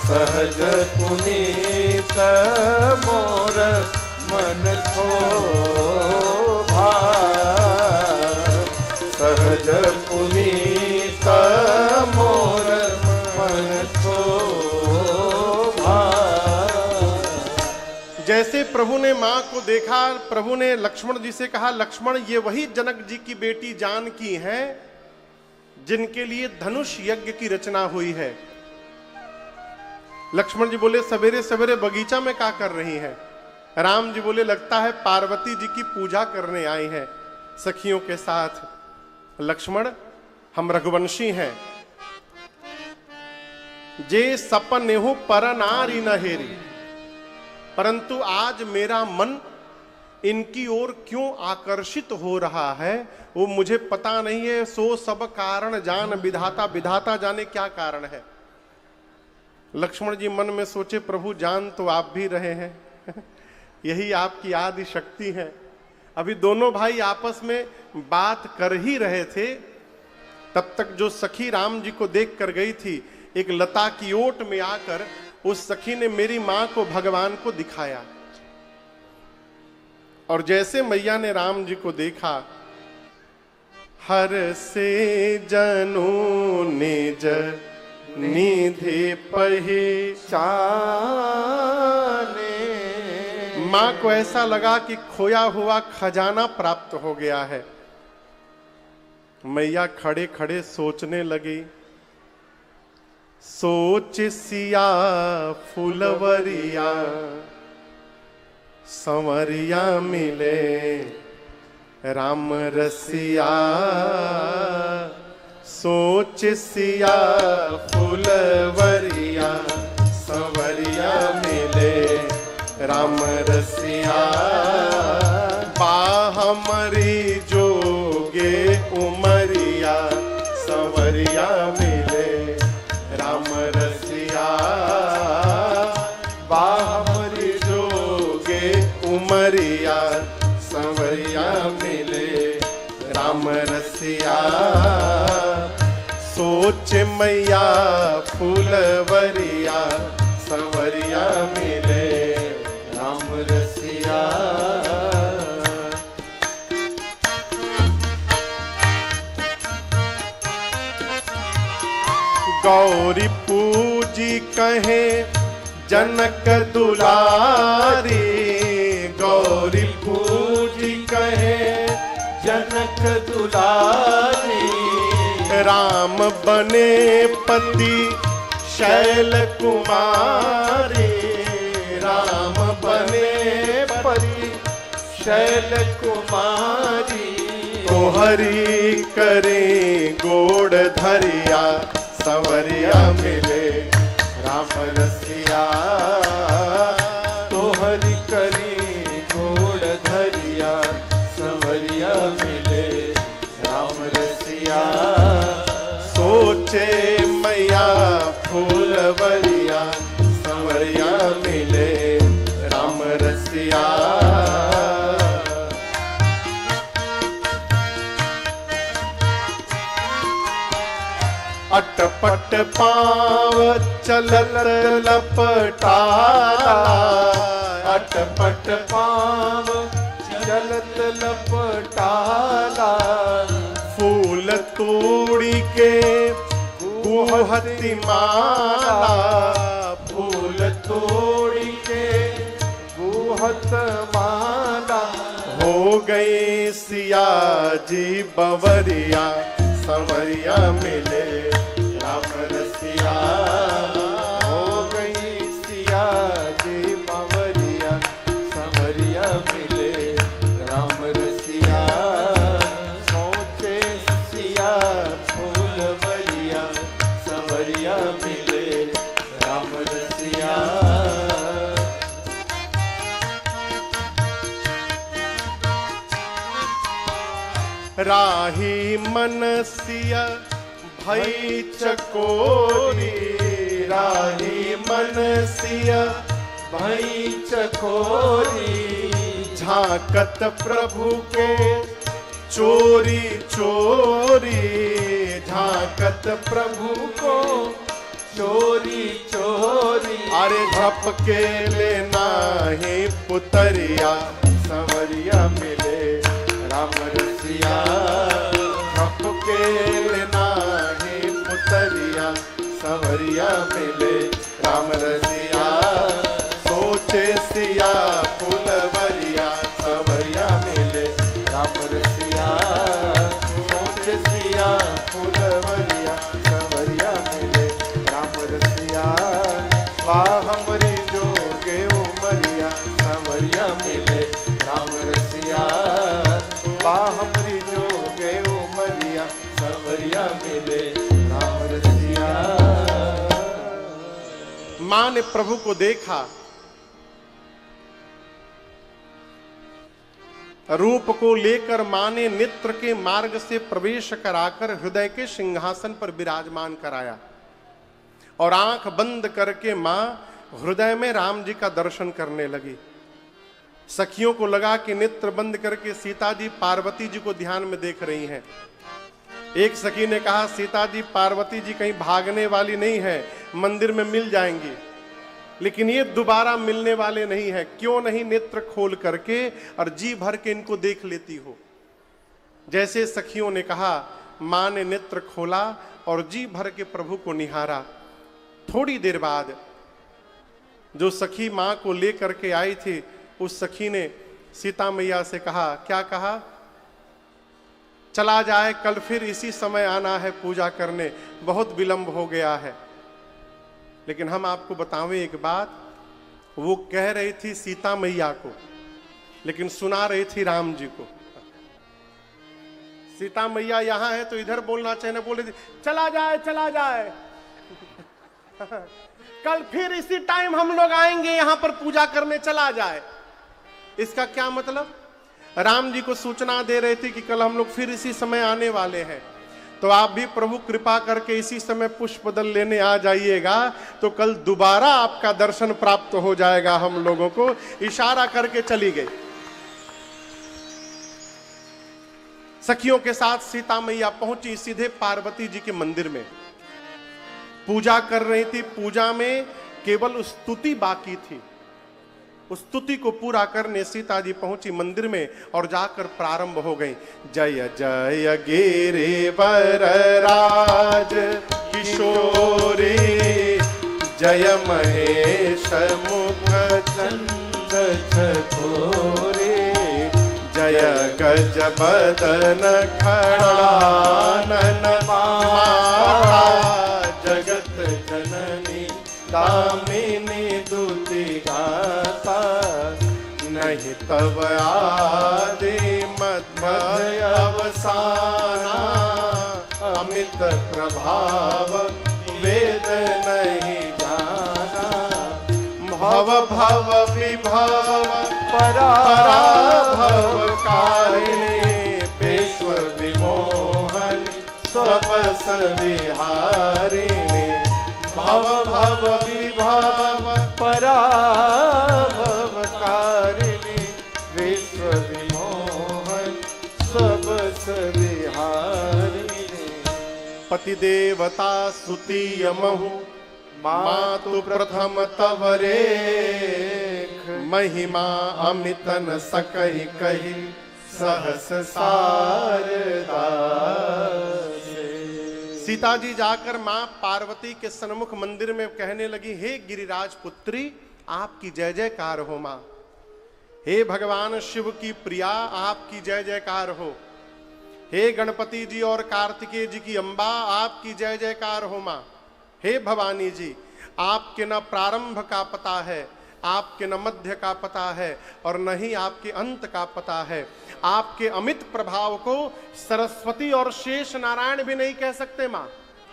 सहज पुनीत मोर मन शोभा, सहज पुनीत मोर मन शोभा। जैसे प्रभु ने मां को देखा, प्रभु ने लक्ष्मण जी से कहा लक्ष्मण ये वही जनक जी की बेटी जानकी हैं जिनके लिए धनुष यज्ञ की रचना हुई है। लक्ष्मण जी बोले सवेरे सवेरे बगीचा में क्या कर रही हैं? राम जी बोले लगता है पार्वती जी की पूजा करने आई हैं सखियों के साथ। लक्ष्मण हम रघुवंशी हैं, जे सपनेहु पर नारी न हेरी, परंतु आज मेरा मन इनकी ओर क्यों आकर्षित हो रहा है वो मुझे पता नहीं है। सो सब कारण जान विधाता, विधाता जाने क्या कारण है। लक्ष्मण जी मन में सोचे, प्रभु जान तो आप भी रहे हैं यही आपकी आदि शक्ति है। अभी दोनों भाई आपस में बात कर ही रहे थे, तब तक जो सखी राम जी को देख कर गई थी, एक लता की ओट में आकर उस सखी ने मेरी मां को भगवान को दिखाया। और जैसे मैया ने राम जी को देखा, हर से जनु निज निधि पहचाने, मां को ऐसा लगा कि खोया हुआ खजाना प्राप्त हो गया है। मैया खड़े खड़े सोचने लगी, सोच सिया फुलवरिया संवरिया मिले राम रसिया, सोच सिया फुलवरिया संवरिया मिले राम रसिया, बाहमरी जोगे उमरिया संवरिया मिले राम रसिया, बाहमरी जोगे उमरिया संवरिया मिले राम रसिया, सोच मैया फूलवरिया संवरिया मिले राम रसिया। गौरी पूजी कहे जनक दुलारी, गौरी पूजी कहे जनक दुलारी, राम बने पति शैल कुमारी, राम बने पति शैल कुमारी, तोहरी करे गोड़ धरिया संवरिया मिले राम रसिया, तोहरी करी गोड़ धरिया संवरिया मिले राम रसिया, सोचे मैया फूलवरिया संवरिया मिले राम रसिया, अटपट पाँव चलत लपटाला, अटपट पाँव चलत लपटाला, फूल तोड़ी के गुहति माला, फूल तोड़ी के गुहत माला, हो गई सिया जी बवरिया संवरिया मिले राम रसिया, हो गई सिया जी बवरिया संवरिया मिले राम रसिया, सोचे सिया फूलवरिया संवरिया मिले राम रसिया, राही मनसिया भई चकोरी, राही मनसिया भई चकोरी, झांकत प्रभु के चोरी चोरी, झांकत प्रभु को चोरी चोरी, अरे झपके लेना ही पुतरिया संवरिया मिले राम रसिया, झपके लेना ही पुतरिया संवरिया मिले राम रसिया, सोचे सिया फुलवरिया संवरिया मिले राम रसिया, सोचे सिया फुलवरिया संवरिया मिले राम रसिया, हमरी जोगे उमरिया संवरिया मिले राम रसिया, हमरी जोगे उमरिया संवरिया मिले राम रसिया। मां ने प्रभु को देखा, रूप को लेकर मां ने नेत्र के मार्ग से प्रवेश कराकर हृदय के सिंहासन पर विराजमान कराया और आंख बंद करके मां हृदय में राम जी का दर्शन करने लगी। सखियों को लगा कि नेत्र बंद करके सीता जी पार्वती जी को ध्यान में देख रही हैं। एक सखी ने कहा, सीता जी पार्वती जी कहीं भागने वाली नहीं है, मंदिर में मिल जाएंगी, लेकिन ये दोबारा मिलने वाले नहीं है। क्यों नहीं नेत्र खोल करके और जी भर के इनको देख लेती हो। जैसे सखियों ने कहा, मां ने नेत्र खोला और जी भर के प्रभु को निहारा। थोड़ी देर बाद जो सखी मां को लेकर के आई थी, उस सखी ने सीता मैया से कहा, क्या कहा? चला जाए, कल फिर इसी समय आना है पूजा करने, बहुत विलंब हो गया है। लेकिन हम आपको बतावें एक बात, वो कह रही थी सीता मैया को, लेकिन सुना रही थी राम जी को। सीता मैया यहां है तो इधर बोलना चाहिए, बोल रही थी चला जाए चला जाए कल फिर इसी टाइम हम लोग आएंगे यहां पर पूजा करने, चला जाए। इसका क्या मतलब? राम जी को सूचना दे रहे थे कि कल हम लोग फिर इसी समय आने वाले हैं, तो आप भी प्रभु कृपा करके इसी समय पुष्प दल लेने आ जाइएगा, तो कल दोबारा आपका दर्शन प्राप्त हो जाएगा हम लोगों को। इशारा करके चली गई। सखियों के साथ सीता मैया पहुंची सीधे पार्वती जी के मंदिर में। पूजा कर रही थी, पूजा में केवल स्तुति बाकी थी। उस स्तुति को पूरा करने सीता जी पहुंची मंदिर में और जाकर प्रारंभ हो गई। जय जय गिरिवर राज किशोरी, जय महेश मुख चंद चकोरे, जय गज बदन खड़ानन माता, जगत जननी दामिनी दुति गाता, नहीं तब आदि मध्य अवसाना, अमित प्रभाव वेद नहीं जाना, भव भव विभव पराभव कारिणी, विश्व विमोहन स्वपस विहारिणी, भव भव विभव पराभव कारिणी, विश्व विमोहन स्वपस विहारिणी। पति देवता स्तुति महु, मातु प्रथम तव रेख, महिमा अमित न सकहि कहि, सहस शारदा। सीता जी जाकर मां पार्वती के सन्मुख मंदिर में कहने लगी, हे गिरिराज पुत्री, आपकी जय जयकार हो मां। हे भगवान शिव की प्रिया, आपकी जय जयकार हो। हे गणपति जी और कार्तिकेय जी की अम्बा, आपकी जय जयकार हो मां। हे भवानी जी, आपके न प्रारंभ का पता है, आपके न मध्य का पता है और न ही आपके अंत का पता है। आपके अमित प्रभाव को सरस्वती और शेष नारायण भी नहीं कह सकते मां।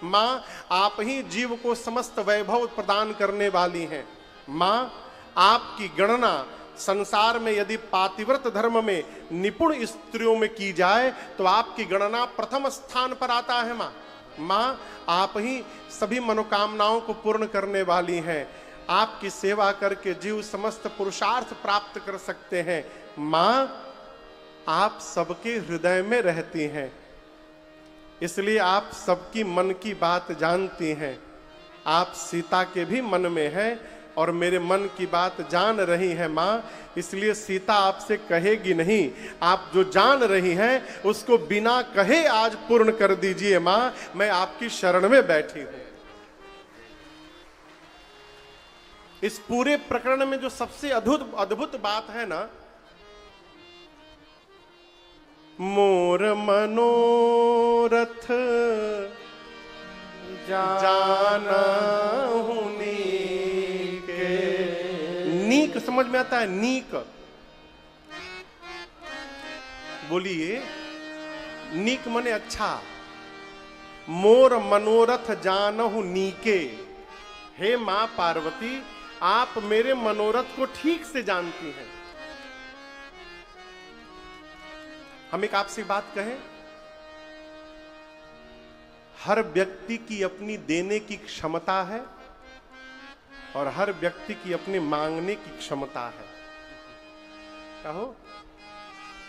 मां, आप ही जीव को समस्त वैभव प्रदान करने वाली हैं। मां, आपकी गणना संसार में यदि पातिव्रत धर्म में निपुण स्त्रियों में की जाए तो आपकी गणना प्रथम स्थान पर आता है मां। मां, आप ही सभी मनोकामनाओं को पूर्ण करने वाली हैं। आपकी सेवा करके जीव समस्त पुरुषार्थ प्राप्त कर सकते हैं। मां, आप सबके हृदय में रहती हैं, इसलिए आप सबकी मन की बात जानती हैं। आप सीता के भी मन में हैं और मेरे मन की बात जान रही है मां, इसलिए सीता आपसे कहेगी नहीं, आप जो जान रही हैं उसको बिना कहे आज पूर्ण कर दीजिए मां, मैं आपकी शरण में बैठी हूं। इस पूरे प्रकरण में जो सबसे अद्भुत बात है ना, मोर मनोरथ जानहु नीके। नीक समझ में आता है? नीक बोलिए, नीक मने अच्छा। मोर मनोरथ जानहु नीके। हे मां पार्वती, आप मेरे मनोरथ को ठीक से जानती हैं। हम एक आपसे बात कहें, हर व्यक्ति की अपनी देने की क्षमता है और हर व्यक्ति की अपनी मांगने की क्षमता है। कहो,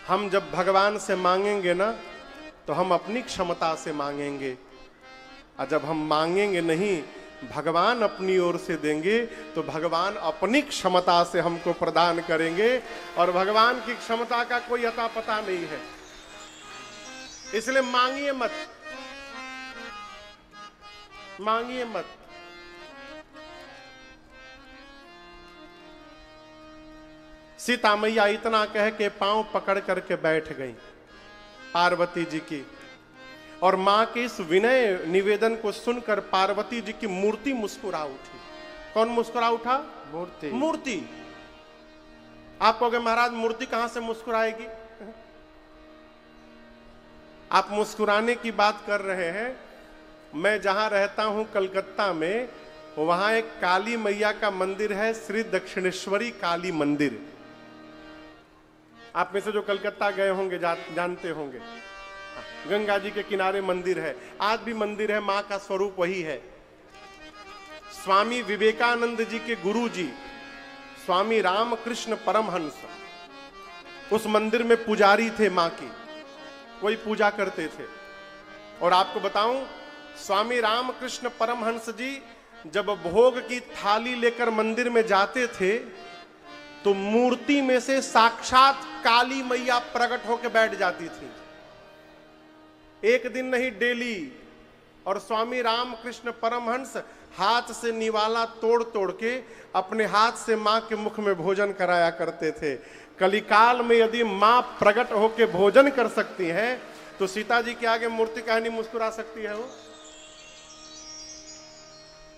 हम जब भगवान से मांगेंगे ना तो हम अपनी क्षमता से मांगेंगे, और जब हम मांगेंगे नहीं, भगवान अपनी ओर से देंगे तो भगवान अपनी क्षमता से हमको प्रदान करेंगे, और भगवान की क्षमता का कोई अता पता नहीं है। इसलिए मांगिए मत, मांगिए मत। सीता मैया इतना कह के पांव पकड़ करके बैठ गई पार्वती जी की, और मां के इस विनय निवेदन को सुनकर पार्वती जी की मूर्ति मुस्कुरा उठी। कौन मुस्कुरा उठा? मूर्ति। मूर्ति। आप कहोगे महाराज मूर्ति कहां से मुस्कुराएगी? आप मुस्कुराने की बात कर रहे हैं। मैं जहां रहता हूं कलकत्ता में, वहां एक काली मैया का मंदिर है, श्री दक्षिणेश्वरी काली मंदिर। आप में से जो कलकत्ता गए होंगे जानते होंगे, गंगा जी के किनारे मंदिर है, आज भी मंदिर है, मां का स्वरूप वही है। स्वामी विवेकानंद जी के गुरु जी स्वामी रामकृष्ण परमहंस उस मंदिर में पुजारी थे, मां की वही पूजा करते थे। और आपको बताऊं, स्वामी रामकृष्ण परमहंस जी जब भोग की थाली लेकर मंदिर में जाते थे तो मूर्ति में से साक्षात काली मैया प्रकट होकर बैठ जाती थी। एक दिन नहीं, डेली। और स्वामी रामकृष्ण परमहंस हाथ से निवाला तोड़ तोड़ के अपने हाथ से मां के मुख में भोजन कराया करते थे। कलिकाल में यदि मां प्रकट होकर भोजन कर सकती हैं तो सीता जी के आगे मूर्ति काहे नहीं मुस्कुरा सकती है? वो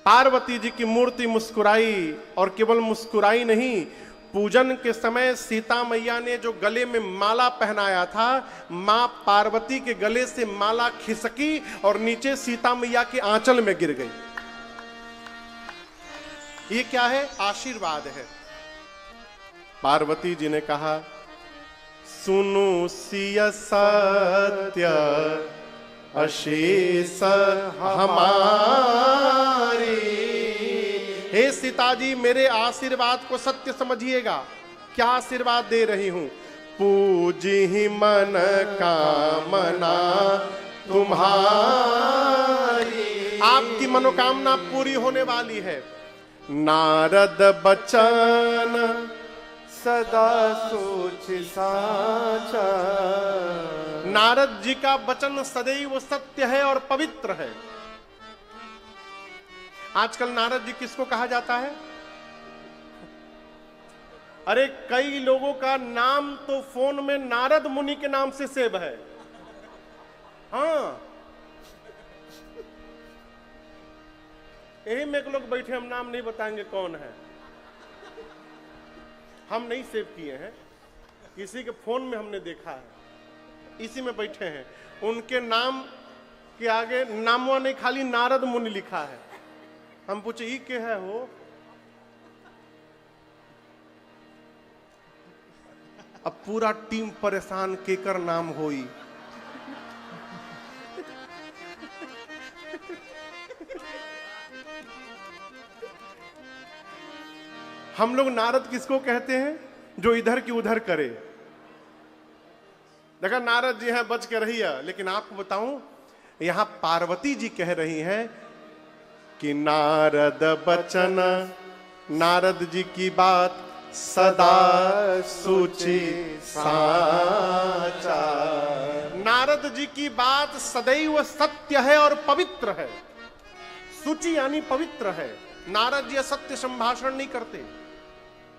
पार्वती जी की मूर्ति मुस्कुराई, और केवल मुस्कुराई नहीं, पूजन के समय सीता मैया ने जो गले में माला पहनाया था, मां पार्वती के गले से माला खिसकी और नीचे सीता मैया के आंचल में गिर गई। ये क्या है? आशीर्वाद है। पार्वती जी ने कहा, सुनु सिय सत्य अशेष हमारी। हे सीता जी, मेरे आशीर्वाद को सत्य समझिएगा। क्या आशीर्वाद दे रही हूं? पूजी ही मन कामना तुम्हारी। आपकी मनोकामना पूरी होने वाली है। नारद बचन सदा सोच साचा। नारद जी का वचन सदैव सत्य है और पवित्र है। आजकल नारद जी किसको कहा जाता है? अरे कई लोगों का नाम तो फोन में नारद मुनि के नाम से सेव है। हाँ, यही में एक लोग बैठे, हम नाम नहीं बताएंगे कौन है, हम नहीं सेव किए हैं, किसी के फोन में हमने देखा है, इसी में बैठे हैं। उनके नाम के आगे नामवा नहीं, खाली नारद मुनि लिखा है। हम पूछे ई के है हो? अब पूरा टीम परेशान, केकर नाम होई। हम लोग नारद किसको कहते हैं? जो इधर की उधर करे। देखा, नारद जी हैं, बच के रहिए। लेकिन आपको बताऊं, यहां पार्वती जी कह रही हैं कि नारद बचन, नारद जी की बात सदा सूची साचा। नारद जी की बात सदैव सत्य है और पवित्र है। सूची यानी पवित्र है। नारद जी असत्य संभाषण नहीं करते,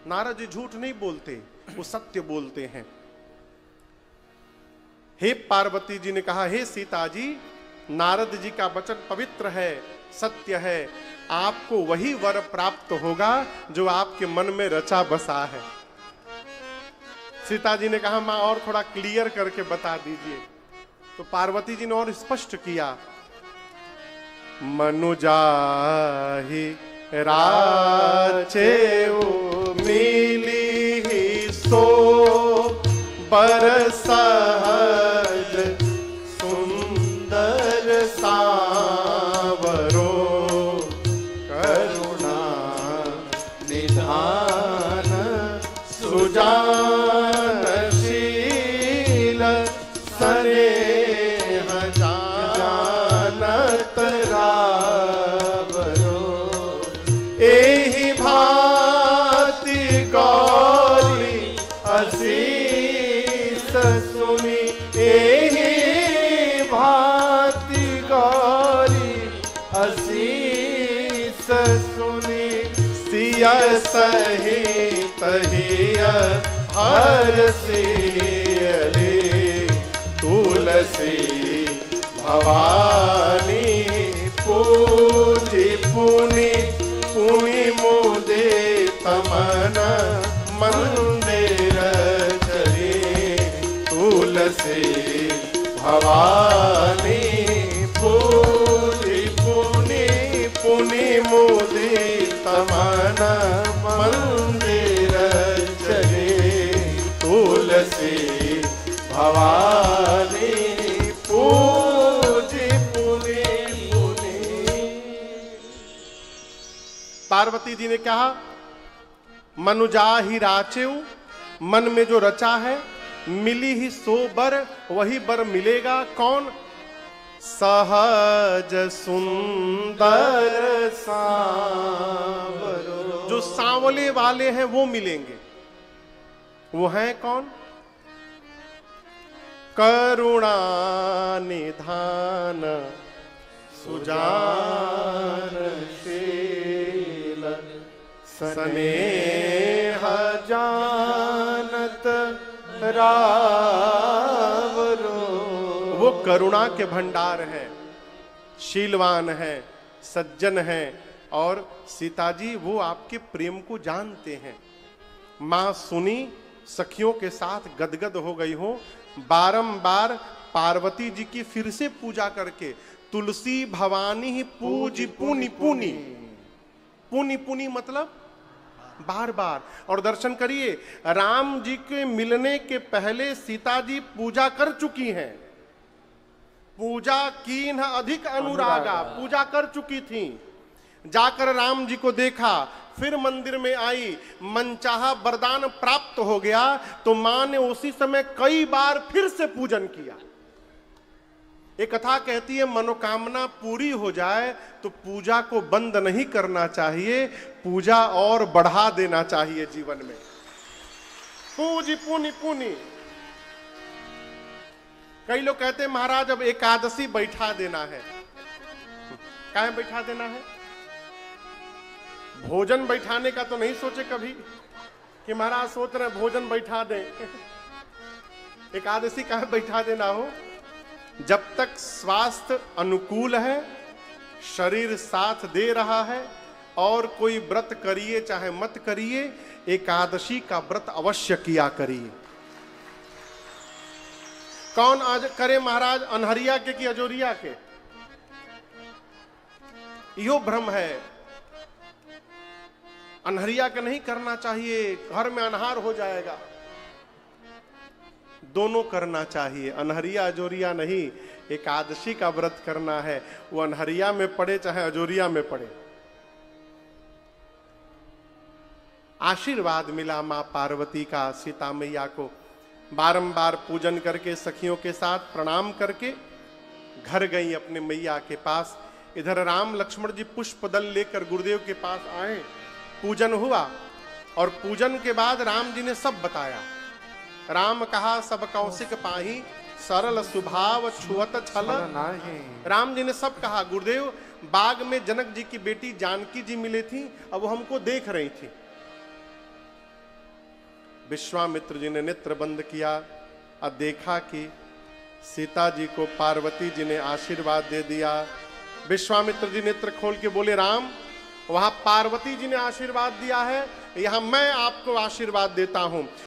नारद जी झूठ नहीं बोलते, वो सत्य बोलते हैं। हे पार्वती जी ने कहा, हे सीता जी, नारद जी का वचन पवित्र है, सत्य है। आपको वही वर प्राप्त होगा जो आपके मन में रचा बसा है। सीता जी ने कहा, मां और थोड़ा क्लियर करके बता दीजिए। तो पार्वती जी ने और स्पष्ट किया, मनुजाहि राचेऊ मिली ही सो बरस असीस सुनी सिया सहित हिया हरसियले तुलसी भवानी पूजी पुनि पुनि मुदित मन मंदिर चले तुलसी भवानी पूजी पुनि पुनि मुदित मन मंदिर चले तुलसी भवानी पूजी पुनि पुनि। पार्वती जी ने कहा मनुजा ही राचेऊ, मन में जो रचा है मिली ही सो बर, वही बर मिलेगा। कौन? सहज सुंदर सांवरो, जो सांवले वाले हैं वो मिलेंगे। वो हैं कौन? करुणा निधान सुजानशील स्नेह जानत रावरो। वो करुणा के भंडार हैं, शीलवान हैं, सज्जन हैं, और सीता जी वो आपके प्रेम को जानते हैं। मां सुनी सखियों के साथ गदगद हो गई हो, बारंबार पार्वती जी की फिर से पूजा करके तुलसी भवानी ही पूजी पुनि पुनि। पुनि पुनि मतलब बार बार। और दर्शन करिए, राम जी के मिलने के पहले सीता जी पूजा कर चुकी हैं। पूजा कीन्ह अधिक अनुरागा, पूजा कर चुकी थी। जाकर राम जी को देखा, फिर मंदिर में आई, मनचाहा वरदान प्राप्त हो गया, तो मां ने उसी समय कई बार फिर से पूजन किया। एक कथा कहती है मनोकामना पूरी हो जाए तो पूजा को बंद नहीं करना चाहिए, पूजा और बढ़ा देना चाहिए जीवन में। पूजी पुनि पुनि। कई लोग कहते हैं महाराज अब एकादशी बैठा देना है। काहे बैठा देना है? भोजन बैठाने का तो नहीं सोचे कभी कि महाराज सोच रहे भोजन बैठा दें। एकादशी काहे बैठा देना हो? जब तक स्वास्थ्य अनुकूल है, शरीर साथ दे रहा है, और कोई व्रत करिए चाहे मत करिए, एकादशी का व्रत अवश्य किया करिए। कौन आज करे महाराज? अनहरिया के कि अजोरिया के? यो भ्रम है। अनहरिया का नहीं करना चाहिए, घर में अनहार हो जाएगा। दोनों करना चाहिए, अनहरिया अजोरिया नहीं। एकादशी का व्रत करना है, वो अनहरिया में पड़े चाहे अजोरिया में पड़े। आशीर्वाद मिला मां पार्वती का सीता मैया को। बारंबार पूजन करके सखियों के साथ प्रणाम करके घर गई अपने मैया के पास। इधर राम लक्ष्मण जी पुष्प दल लेकर गुरुदेव के पास आए। पूजन हुआ, और पूजन के बाद राम जी ने सब बताया। राम कहा सब कौशिक पाही, सरल स्वभाव छुअत छल नाही। राम जी ने सब कहा। गुरुदेव बाग में जनक जी की बेटी जानकी जी मिली थी, अब वो हमको देख रही थी। विश्वामित्र जी ने नेत्र बंद किया और देखा कि सीता जी को पार्वती जी ने आशीर्वाद दे दिया। विश्वामित्र जी नेत्र खोल के बोले राम, वहां पार्वती जी ने आशीर्वाद दिया है, यहां मैं आपको आशीर्वाद देता हूं।